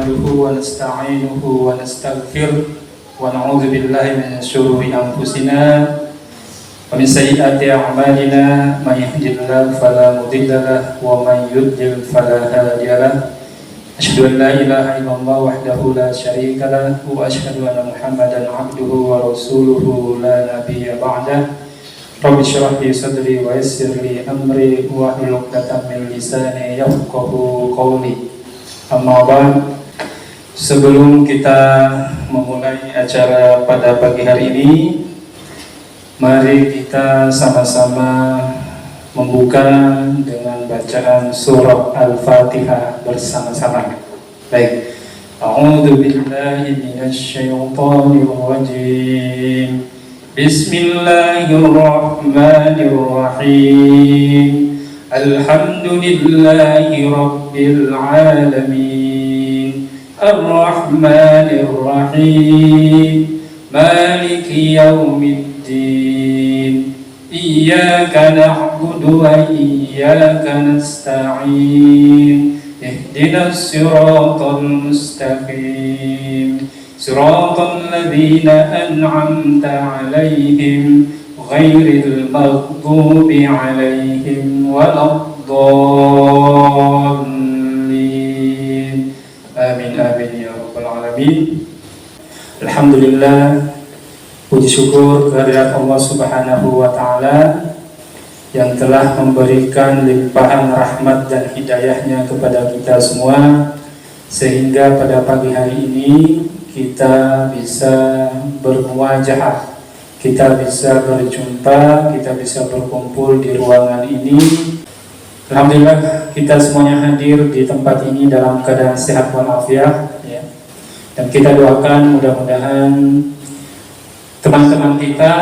نحمده ونستعينه ونستغفره ونعوذ بالله من شرور أنفسنا ومن سيئات أعمالنا من يهد الله فلا مضل له ومن يضلل فلا هادي له أشهد أن لا إله إلا الله وحده لا شريك له وأشهد أن محمدا عبده ورسوله لا نبي بعده رب اشرح لي صدري ويسر لي أمري واحلل عقدة من لساني يفقهوا قولي. Amma ba'd. Sebelum kita memulai acara pada pagi hari ini, mari kita sama-sama membuka dengan bacaan surah Al-Fatihah bersama-sama. Baik. A'udzu billahi minasy syaithanir rajim. Bismillahirrahmanirrahim. Alhamdulillahi rabbil alamin. Ar-Rahmanir Rahim. Maliki yaumiddin. Iyyaka na'budu wa iyyaka nasta'in. Ihdinas siratal mustaqim. Siratal ladzina an'amta 'alaihim ghairil maghdubi 'alaihim waladdallin. Amin amin ya rabbal alamin. Alhamdulillah, puji syukur kehadirat Allah Subhanahu wa taala yang telah memberikan limpahan rahmat dan hidayahnya kepada kita semua, sehingga pada pagi hari ini kita bisa bermuajahah, kita bisa berjumpa, kita bisa berkumpul di ruangan ini. Alhamdulillah, kita semuanya hadir di tempat ini dalam keadaan sehat walafiat, ya. Dan kita doakan mudah-mudahan teman-teman kita,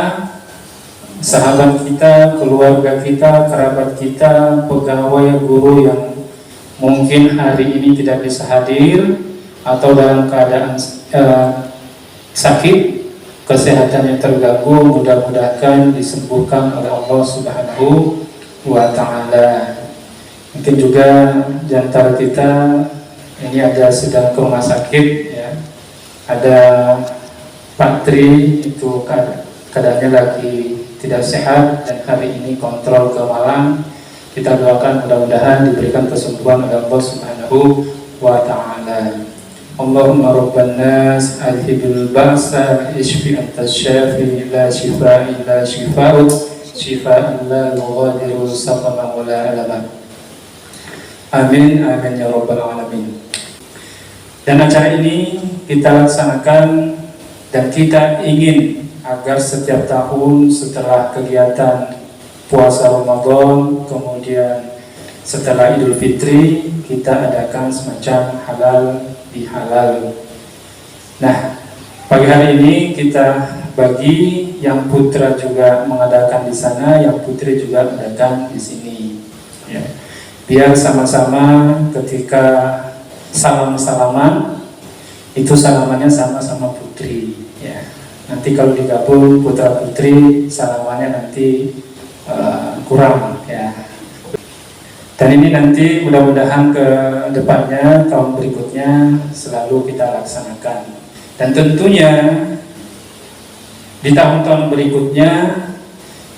sahabat kita, keluarga kita, kerabat kita, pegawai, guru yang mungkin hari ini tidak bisa hadir atau dalam keadaan sakit, kesehatannya terganggu, mudah-mudahan disembuhkan oleh Allah Subhanahu wa taala. Mungkin juga di antara kita ini ada sedang ke rumah sakit, ya. Ada Pak Tri itu keadaannya lagi tidak sehat dan hari ini kontrol ke Malang. Kita doakan mudah-mudahan diberikan kesembuhan oleh Allah Subhanahu wa taala. Allahumma rabban nas adhibil ba'sa ishfi anta syafi la shifaa illa shifaa'uk shifaa'an la yughadiru saqaman wa la alama. Amin amin ya rabbal alamin. Dan acara ini kita laksanakan dan kita ingin agar setiap tahun setelah kegiatan puasa Ramadan, kemudian setelah Idul Fitri, kita adakan semacam halal bihalal. Nah, pagi hari ini kita bagi yang putra juga mengadakan di sana, yang putri juga mengadakan di sini, ya. Biar sama-sama ketika salam-salaman itu salamannya sama-sama putri, ya. Nanti kalau digabung putra putri salamannya nanti kurang, ya. Dan ini nanti mudah-mudahan ke depannya, tahun berikutnya selalu kita laksanakan. Dan tentunya di tahun-tahun berikutnya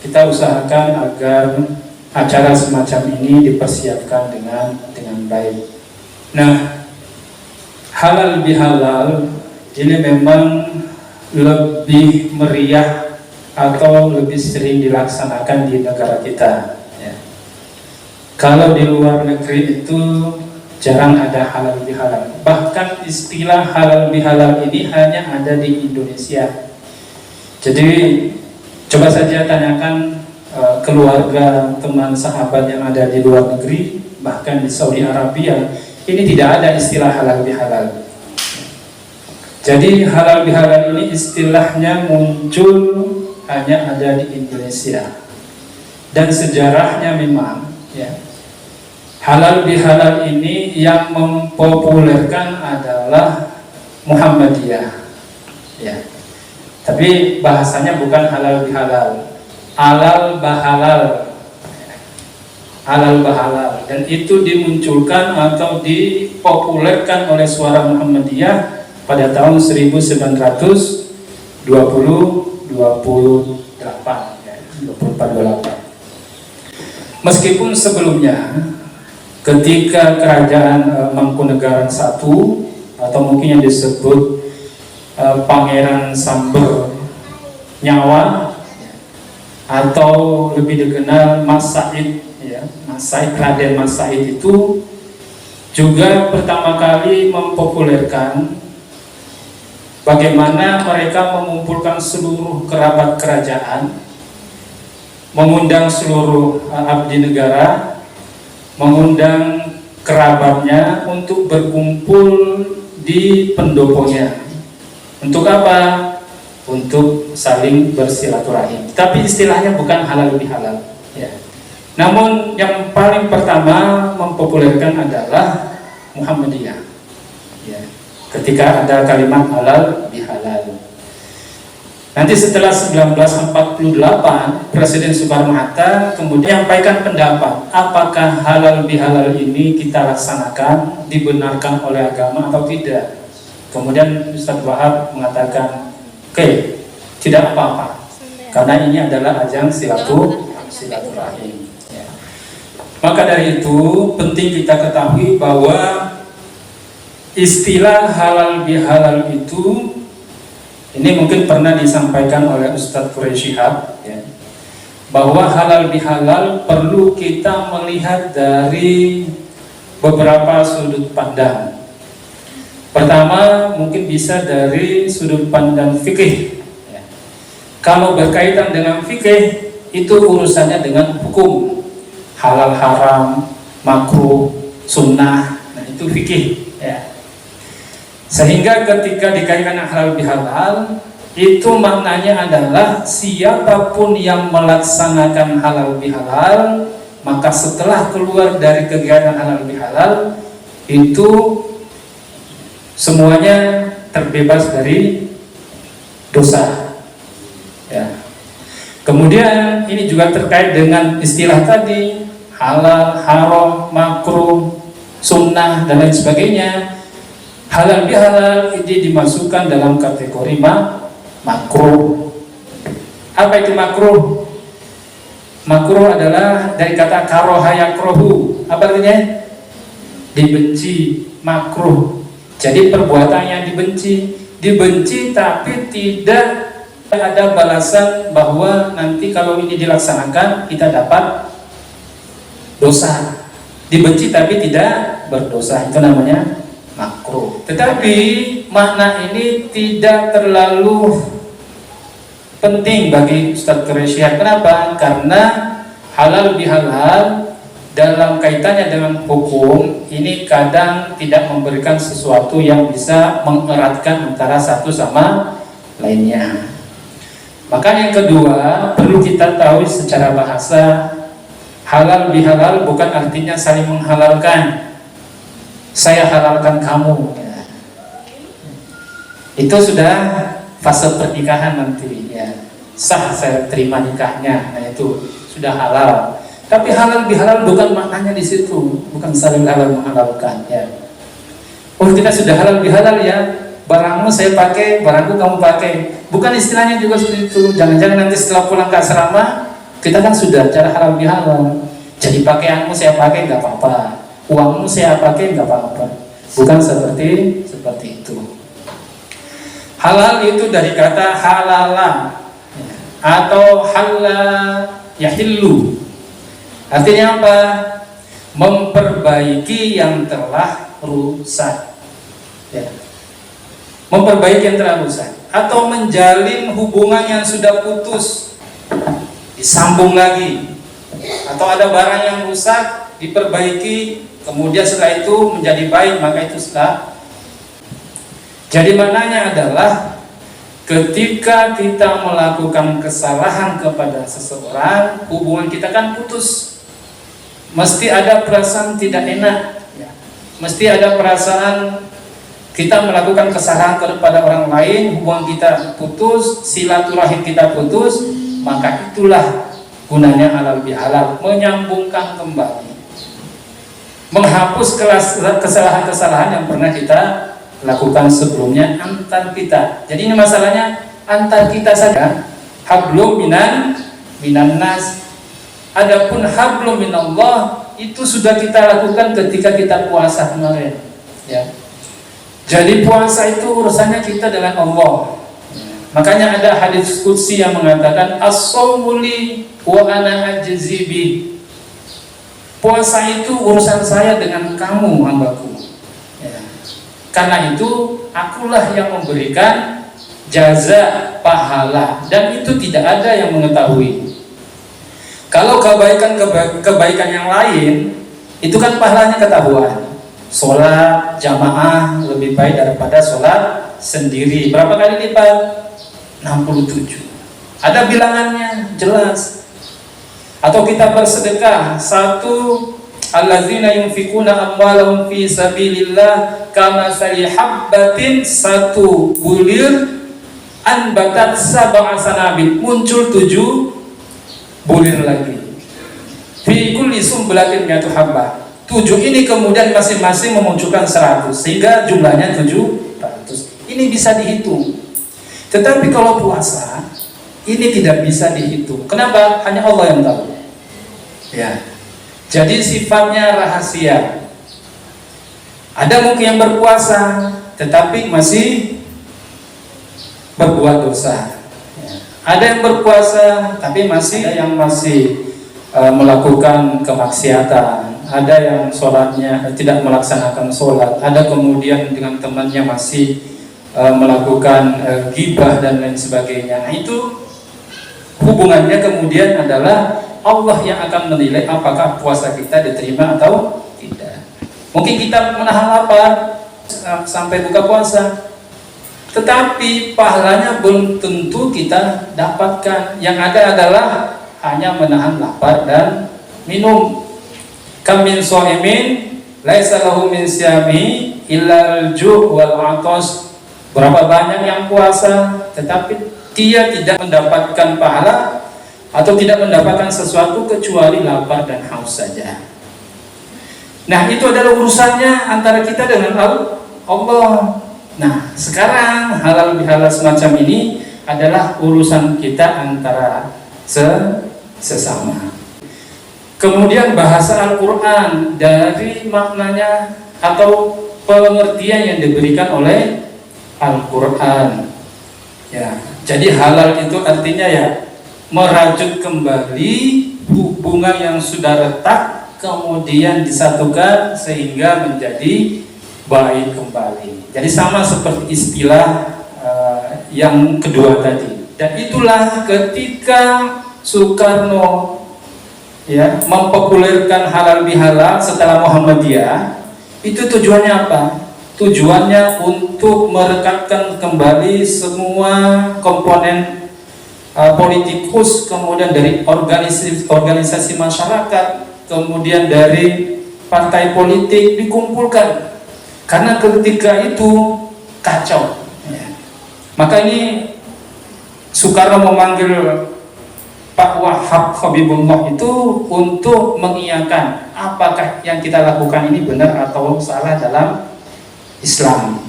kita usahakan agar acara semacam ini dipersiapkan dengan baik. Nah, halal bihalal ini memang lebih meriah atau lebih sering dilaksanakan di negara kita. Kalau di luar negeri itu jarang ada halal bihalal. Bahkan istilah halal bihalal ini hanya ada di Indonesia. Jadi coba saja tanyakan keluarga, teman, sahabat yang ada di luar negeri, bahkan di Saudi Arabia, ini tidak ada istilah halal bihalal. Jadi halal bihalal ini istilahnya muncul hanya ada di Indonesia. Dan sejarahnya memang, ya, halal bihalal ini yang mempopulerkan adalah Muhammadiyah, ya. Tapi bahasanya bukan halal bihalal, halal bahalal. halal bahalal, dan itu dimunculkan atau dipopulerkan oleh Suara Muhammadiyah pada tahun 1928 ya, 24-28. Meskipun sebelumnya ketika kerajaan Mangkunegaran I atau mungkin yang disebut Pangeran Samber Nyawa atau lebih dikenal Mas Said ya, Mas Said, Raden Mas Said itu juga pertama kali mempopulerkan bagaimana mereka mengumpulkan seluruh kerabat kerajaan, mengundang seluruh abdi negara, mengundang kerabatnya untuk berkumpul di pendoponya. Untuk apa? Untuk saling bersilaturahim. Tapi istilahnya bukan halal bihalal ya. Namun yang paling pertama mempopulerkan adalah Muhammadiyah ya, ketika ada kalimat halal bihalal. Nanti setelah 1948 Presiden Soekarno-Hatta kemudian menyampaikan pendapat apakah halal bihalal ini kita laksanakan dibenarkan oleh agama atau tidak. Kemudian Ustadz Wahab mengatakan oke, tidak apa-apa, karena ini adalah ajang silaturahim ya. Maka dari itu penting kita ketahui bahwa istilah halal bihalal itu ini mungkin pernah disampaikan oleh Ustadz Quraisy Shihab ya, bahwa halal bihalal perlu kita melihat dari beberapa sudut pandang. Pertama mungkin bisa dari sudut pandang fikih ya. Kalau berkaitan dengan fikih itu urusannya dengan hukum halal haram, makruh, sunnah, nah itu fikih ya. Sehingga ketika dikaitkan dengan halal bihalal itu maknanya adalah siapapun yang melaksanakan halal bihalal maka setelah keluar dari kegiatan halal bihalal itu semuanya terbebas dari dosa ya. Kemudian ini juga terkait dengan istilah tadi halal, haram, makruh, sunnah dan lain sebagainya. Halal bihalal ini dimasukkan dalam kategori makruh. Apa itu makruh? Makruh adalah dari kata karoha yakrohu. Apa artinya? Dibenci, makruh. Jadi perbuatan yang dibenci tapi tidak ada balasan bahwa nanti kalau ini dilaksanakan kita dapat dosa. Dibenci tapi tidak berdosa, itu namanya makruh. Tetapi makna ini tidak terlalu penting bagi Ustadz Quraisy. Kenapa? Karena halal bihalal dalam kaitannya dengan hukum ini kadang tidak memberikan sesuatu yang bisa mengeratkan antara satu sama lainnya. Maka yang kedua perlu kita tahu secara bahasa, halal bihalal bukan artinya saling menghalalkan. Saya halalkan kamu ya. Itu sudah fase pernikahan nanti ya. Sah saya terima nikahnya, nah itu sudah halal. Tapi halal bihalal bukan maknanya di situ, bukan saling halal menghalalkan ya. Oh kita sudah halal bihalal ya, barangmu saya pakai, barangku kamu pakai. Bukan istilahnya juga seperti itu. Jangan-jangan nanti setelah pulang ke asrama kita kan sudah cara halal bihalal. Jadi pakaianmu saya pakai nggak apa-apa, uangmu saya pakai nggak apa-apa. Bukan seperti itu. Halal itu dari kata halala atau halal yahillu. Artinya apa? Memperbaiki yang telah rusak ya. Memperbaiki yang telah rusak atau menjalin hubungan yang sudah putus disambung lagi, atau ada barang yang rusak diperbaiki kemudian setelah itu menjadi baik, maka itu sudah. Jadi maknanya adalah ketika kita melakukan kesalahan kepada seseorang, hubungan kita kan putus. Mesti ada perasaan tidak enak ya. Mesti ada perasaan kita melakukan kesalahan kepada orang lain, hubungan kita putus, silaturahim kita putus, maka itulah gunanya halal bihalal, menyambungkan kembali, menghapus kesalahan-kesalahan yang pernah kita lakukan sebelumnya antar kita. Jadi ini masalahnya antar kita saja. Hablum minan nas. Adapun hablum minallah itu sudah kita lakukan ketika kita puasa kemarin, ya. Jadi puasa itu urusannya kita dengan Allah. Makanya ada hadis qudsi yang mengatakan as-shaumu li wa ana ajzi bi. Puasa itu urusan saya dengan kamu hambaku, ya. Karena itu akulah yang memberikan jaza, pahala, dan itu tidak ada yang mengetahui. Kalau kebaikan yang lain itu kan pahalanya ketahuan. Sholat jamaah lebih baik daripada sholat sendiri. Berapa kali lipat? 67. Ada bilangannya jelas. Atau kita bersedekah, satu, allazina yunfikuna amwalahum fi sabilillah kamathali habbatin, satu bulir anbatat sab'a sanabil, muncul 7 bulir lagi. Fi kulli sumbulatin mi'atu habbah. 7 ini kemudian masing-masing memunculkan 100 sehingga jumlahnya 700. Ini bisa dihitung. Tetapi kalau puasa ini tidak bisa dihitung. Kenapa? Hanya Allah yang tahu. Ya. Jadi sifatnya rahasia. Ada mungkin yang berpuasa tetapi masih berbuat dosa. Ada yang berpuasa tapi masih ada yang masih melakukan kemaksiatan. Ada yang sholatnya tidak melaksanakan sholat. Ada kemudian dengan temannya masih melakukan ghibah dan lain sebagainya. Nah, itu hubungannya kemudian adalah Allah yang akan menilai apakah puasa kita diterima atau tidak. Mungkin kita menahan lapar sampai buka puasa, tetapi pahalanya belum tentu kita dapatkan. Yang ada adalah hanya menahan lapar dan minum. Kam min shaimin laisa lahu min siyami illa al-ju' wal 'atash. Berapa banyak yang puasa tetapi dia tidak mendapatkan pahala atau tidak mendapatkan sesuatu kecuali lapar dan haus saja. Nah, itu adalah urusannya antara kita dengan Allah. Nah, sekarang halal bihalal semacam ini adalah urusan kita antara sesama. Kemudian bahasa Al-Quran dari maknanya atau pengertian yang diberikan oleh Al-Quran. Ya, jadi halal itu artinya ya merajut kembali hubungan yang sudah retak kemudian disatukan sehingga menjadi baik kembali. Jadi sama seperti istilah yang kedua tadi. Dan itulah ketika Soekarno ya mempopulerkan halal bihalal setelah Muhammadiyah, itu tujuannya apa? Tujuannya untuk merekatkan kembali semua komponen politikus, kemudian dari organisasi masyarakat, kemudian dari partai politik dikumpulkan. Karena ketika itu kacau ya. Maka ini Soekarno memanggil Pak Wahab Habibullah itu untuk mengiyakan apakah yang kita lakukan ini benar atau salah dalam Islam.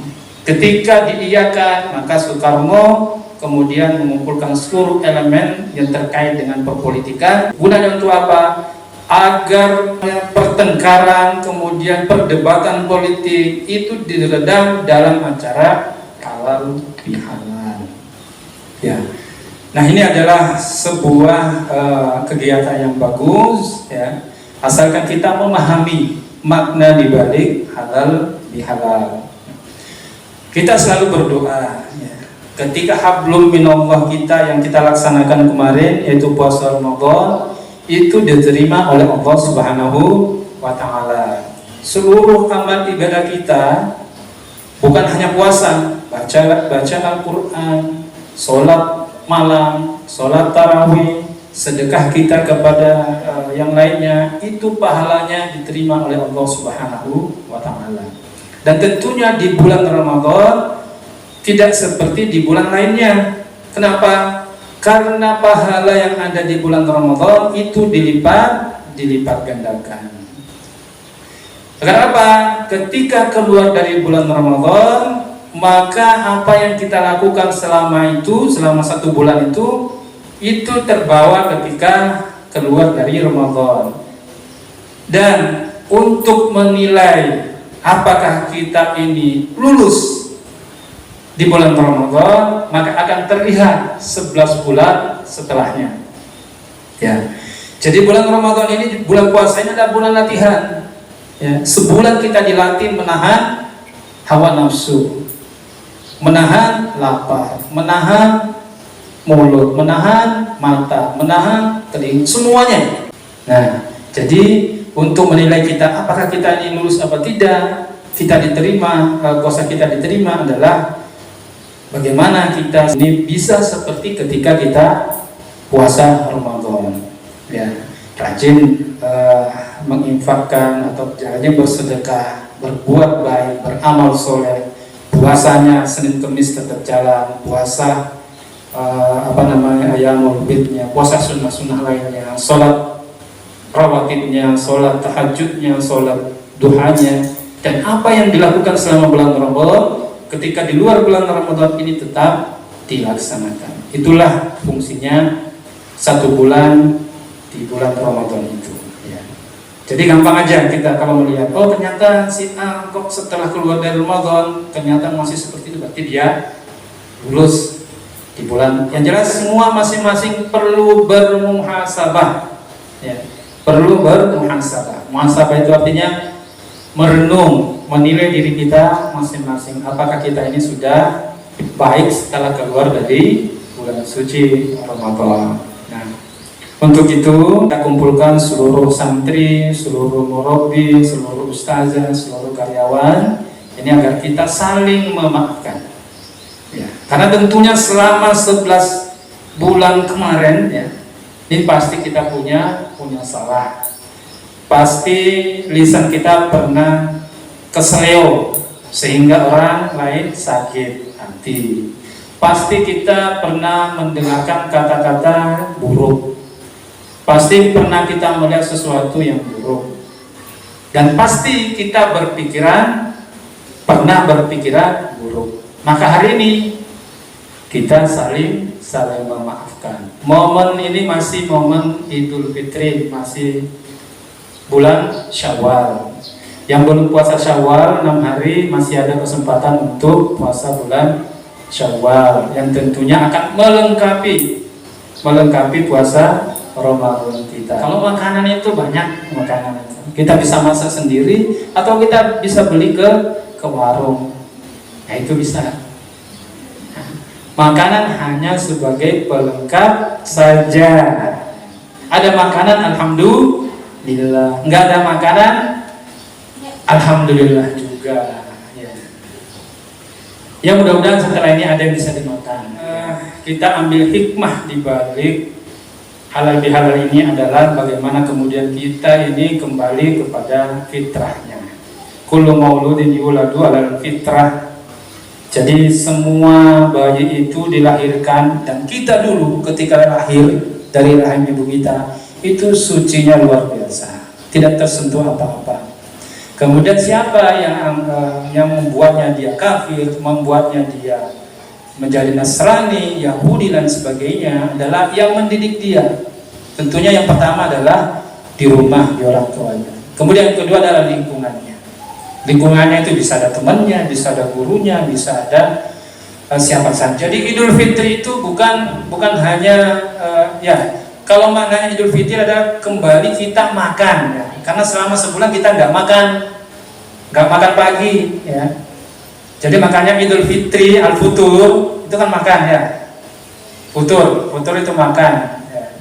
Ketika diiyakan, maka Soekarno kemudian mengumpulkan seluruh elemen yang terkait dengan perpolitikan. Gunanya untuk apa? Agar pertengkaran, kemudian perdebatan politik itu diredam dalam acara halal bihalal. Ya. Nah, ini adalah sebuah kegiatan yang bagus ya. Asalkan kita memahami makna dibalik halal bihalal. Kita selalu berdoa ya. Ketika hablum minallah kita yang kita laksanakan kemarin yaitu puasa Ramadan itu diterima oleh Allah Subhanahu wa taala. Seluruh amal ibadah kita bukan hanya puasa, baca Al-Qur'an, salat malam, sholat tarawih, sedekah kita kepada yang lainnya, itu pahalanya diterima oleh Allah Subhanahu wa taala. Dan tentunya di bulan Ramadan tidak seperti di bulan lainnya. Kenapa? karena pahala yang ada di bulan Ramadan itu dilipat gandakan. Kenapa? Ketika keluar dari bulan Ramadan, maka apa yang kita lakukan selama 1 bulan itu terbawa ketika keluar dari Ramadan. Dan untuk menilai apakah kita ini lulus di bulan Ramadan, maka akan terlihat 11 bulan setelahnya. Ya. Jadi bulan Ramadan ini, bulan puasa ini adalah bulan latihan. Ya. Sebulan kita dilatih menahan hawa nafsu, menahan lapar, menahan mulut, menahan mata, menahan telinga, semuanya. Nah, jadi untuk menilai kita apakah kita ini lulus apa tidak, kita diterima, puasa kita diterima adalah bagaimana kita ini bisa seperti ketika kita puasa Ramadan. Ya, rajin menginfakkan atau rajin bersedekah, berbuat baik, beramal soleh. Puasanya Senin Kamis tetap jalan, puasa ayamul bidnya, puasa sunnah-sunnah lainnya, sholat rawatibnya, sholat tahajudnya, sholat duhanya, dan apa yang dilakukan selama bulan Ramadan ketika di luar bulan Ramadan ini tetap dilaksanakan. Itulah fungsinya 1 bulan di bulan Ramadan itu. Ya. Jadi gampang aja kita kalau melihat, oh ternyata si A kok setelah keluar dari Ramadan ternyata masih seperti itu, berarti dia lulus di bulan. Yang jelas semua masing-masing perlu bermuhasabah. Ya. Perlu bermuhasabah. Muhasabah itu artinya merenung, menilai diri kita masing-masing. Apakah kita ini sudah baik setelah keluar dari bulan suci Ramadan. Nah, untuk itu kita kumpulkan seluruh santri, seluruh murabi, seluruh ustazah, seluruh karyawan ini agar kita saling memaafkan. Ya, karena tentunya selama 11 bulan kemarin ya, ini pasti kita punya salah. Pasti lisan kita pernah keseleo sehingga orang lain sakit hati. Pasti kita pernah mendengarkan kata-kata buruk. Pasti pernah kita melihat sesuatu yang buruk. Dan pasti kita pernah berpikiran buruk. Maka hari ini kita saling memaafkan. Momen ini masih momen Idul Fitri, masih bulan Syawal. Yang belum puasa Syawal 6 hari masih ada kesempatan untuk puasa bulan Syawal, yang tentunya akan melengkapi puasa Ramadan kita. Kalau makanan itu banyak, kita bisa masak sendiri atau kita bisa beli ke warung. Nah, itu bisa. Makanan hanya sebagai pelengkap saja. Ada makanan alhamdulillah, enggak ada makanan alhamdulillah juga. Ya mudah-mudahan setelah ini ada yang bisa dimakan. Kita ambil hikmah di balik halal bihalal ini adalah bagaimana kemudian kita ini kembali kepada fitrahnya. Kullu mauludin yuladu alal fitrah. Jadi semua bayi itu dilahirkan, dan kita dulu ketika lahir dari rahim ibu kita itu sucinya luar biasa, tidak tersentuh apa-apa. Kemudian siapa yang membuatnya dia kafir, membuatnya dia menjadi Nasrani, Yahudi dan sebagainya adalah yang mendidik dia. Tentunya yang pertama adalah di rumah, di orang tuanya. Kemudian yang kedua adalah lingkungannya. Lingkungannya itu bisa ada temannya, bisa ada gurunya, bisa ada siapa saja. Jadi Idul Fitri itu bukan hanya kalau maknanya Idul Fitri adalah kembali kita makan ya. Karena selama sebulan kita nggak makan pagi ya. Jadi makanya Idul Fitri, Al-Futur itu kan makan ya. Futur itu makan ya.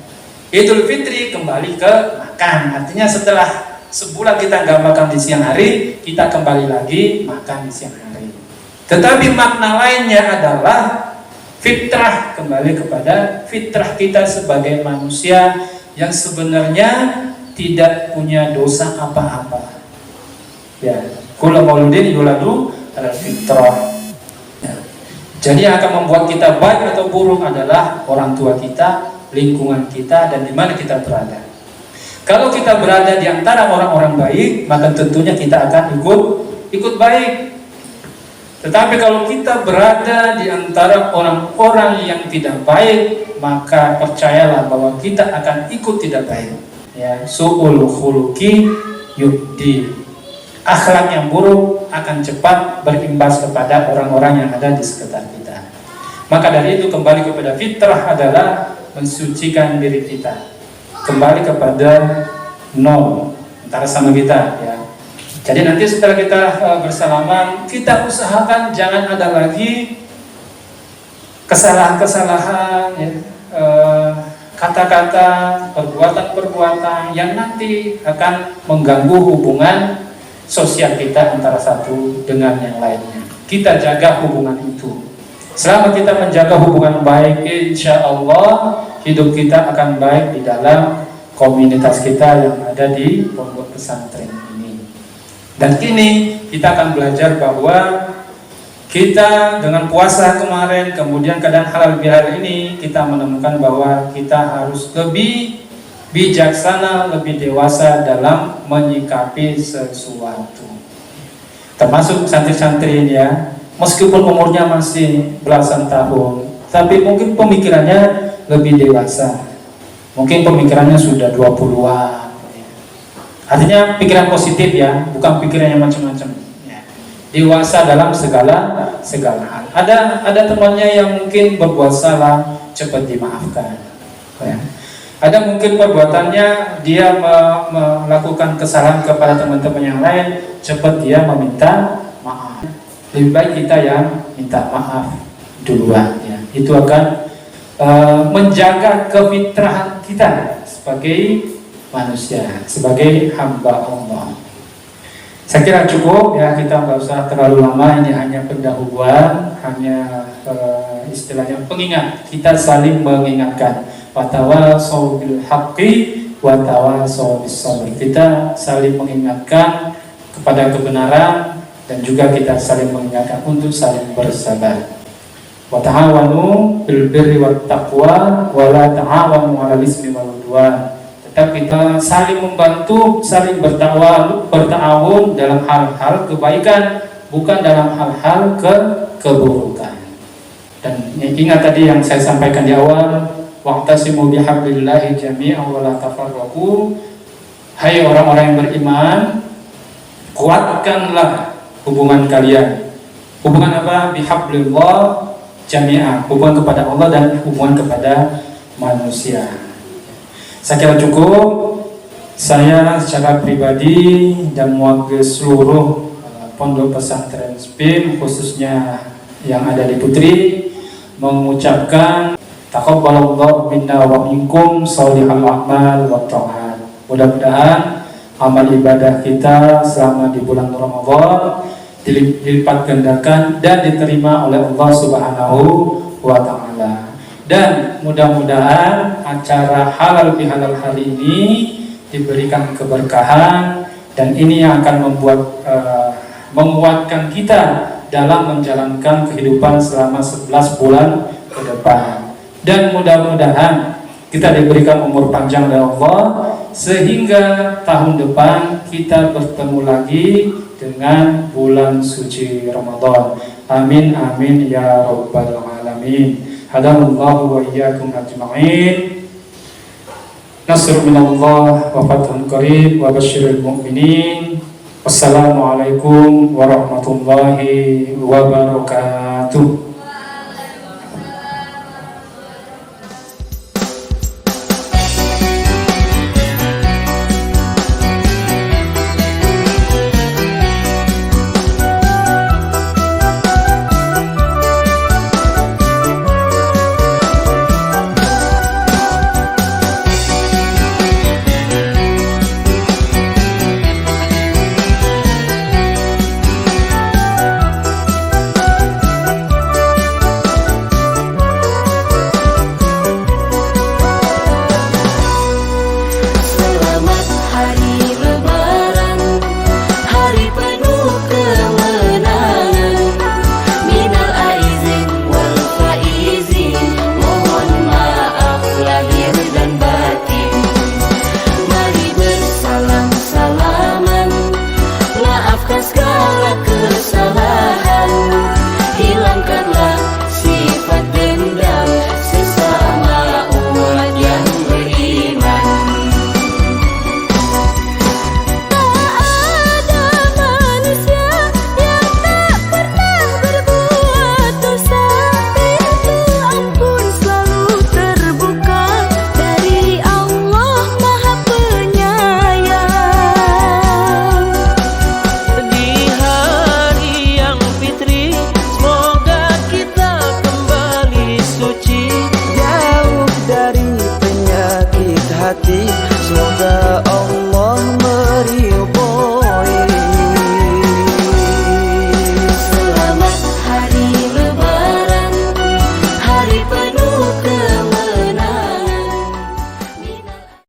Idul Fitri kembali ke makan. Artinya setelah sebulan kita nggak makan di siang hari, kita kembali lagi makan di siang hari. Tetapi makna lainnya adalah fitrah, kembali kepada fitrah kita sebagai manusia yang sebenarnya tidak punya dosa apa-apa. Ya, kullu mauludin yuladu alal fitrah. Ya. Jadi yang akan membuat kita baik atau buruk adalah orang tua kita, lingkungan kita, dan di mana kita berada. Kalau kita berada di antara orang-orang baik, maka tentunya kita akan ikut baik. Tetapi kalau kita berada di antara orang-orang yang tidak baik, maka percayalah bahwa kita akan ikut tidak baik. Ya, su'ul khuluqi yubdi. Akhlak yang buruk akan cepat berimbas kepada orang-orang yang ada di sekitar kita. Maka dari itu kembali kepada fitrah adalah mensucikan diri kita. Kembali kepada nol antara sama kita, ya. Jadi nanti setelah kita bersalaman, kita usahakan jangan ada lagi kesalahan-kesalahan, ya, kata-kata, perbuatan-perbuatan yang nanti akan mengganggu hubungan sosial kita antara satu dengan yang lainnya. Kita jaga hubungan itu. Selama kita menjaga hubungan baik, insya Allah hidup kita akan baik di dalam komunitas kita yang ada di pondok pesantren ini. Dan kini kita akan belajar bahwa kita dengan puasa kemarin, kemudian keadaan halal bihalal ini, kita menemukan bahwa kita harus lebih bijaksana, lebih dewasa dalam menyikapi sesuatu. Termasuk santri-santri ini, ya, meskipun umurnya masih belasan tahun, tapi mungkin pemikirannya lebih dewasa. Mungkin pemikirannya sudah 20-an. Artinya pikiran positif, ya, bukan pikiran yang macam-macam. Ya. Dewasa dalam segala hal. Ada temannya yang mungkin berbuat salah, cepat dimaafkan. Ya. Ada mungkin perbuatannya dia melakukan kesalahan kepada teman-teman yang lain, cepat dia meminta maaf. Lebih baik kita yang minta maaf duluan, ya. Itu akan menjaga kefitrahan kita sebagai manusia, sebagai hamba Allah. Saya kira cukup, ya, kita nggak usah terlalu lama. Ini hanya pendahuluan, hanya istilahnya pengingat. Kita saling mengingatkan. Watawasau bil haqqi watawasau bis sabr. Kita saling mengingatkan kepada kebenaran dan juga kita saling mengingatkan untuk saling bersabar. Wa ta'awanu bil birri wat taqwa wa la ta'awanu 'alal ismi wal 'udwan. Tetap kita saling membantu, saling berta'awun dalam hal-hal kebaikan, bukan dalam hal-hal keburukan. Dan ingat tadi yang saya sampaikan di awal, wa'tasimu bihablillahi jami'an wa la tafarraqu. Hai orang-orang yang beriman, kuatkanlah hubungan kalian. Hubungan apa? Bihablillah jami'an, hubungan kepada Allah dan hubungan kepada manusia. Saya kira cukup. Saya secara pribadi dan mewakili seluruh pondok pesantren SPIM, khususnya yang ada di Putri, mengucapkan taqabbalallahu minna wa minkum sholihal a'mal wa ta'at. Mudah-mudahan amal ibadah kita selama di bulan Ramadan dilipat gandakan dan diterima oleh Allah Subhanahu wa ta'ala. Dan mudah-mudahan acara halal bihalal hari ini diberikan keberkahan, dan ini yang akan menguatkan kita dalam menjalankan kehidupan selama 11 bulan ke depan. Dan mudah-mudahan kita diberikan umur panjang oleh Allah sehingga tahun depan kita bertemu lagi dengan bulan suci Ramadan. Amin amin ya rabbal alamin. Hadanallahu wa iyyakum ajma'in. Nasr minallah wa fathun qarib wa basyiril mu'minin. Wassalamualaikum warahmatullahi wabarakatuh.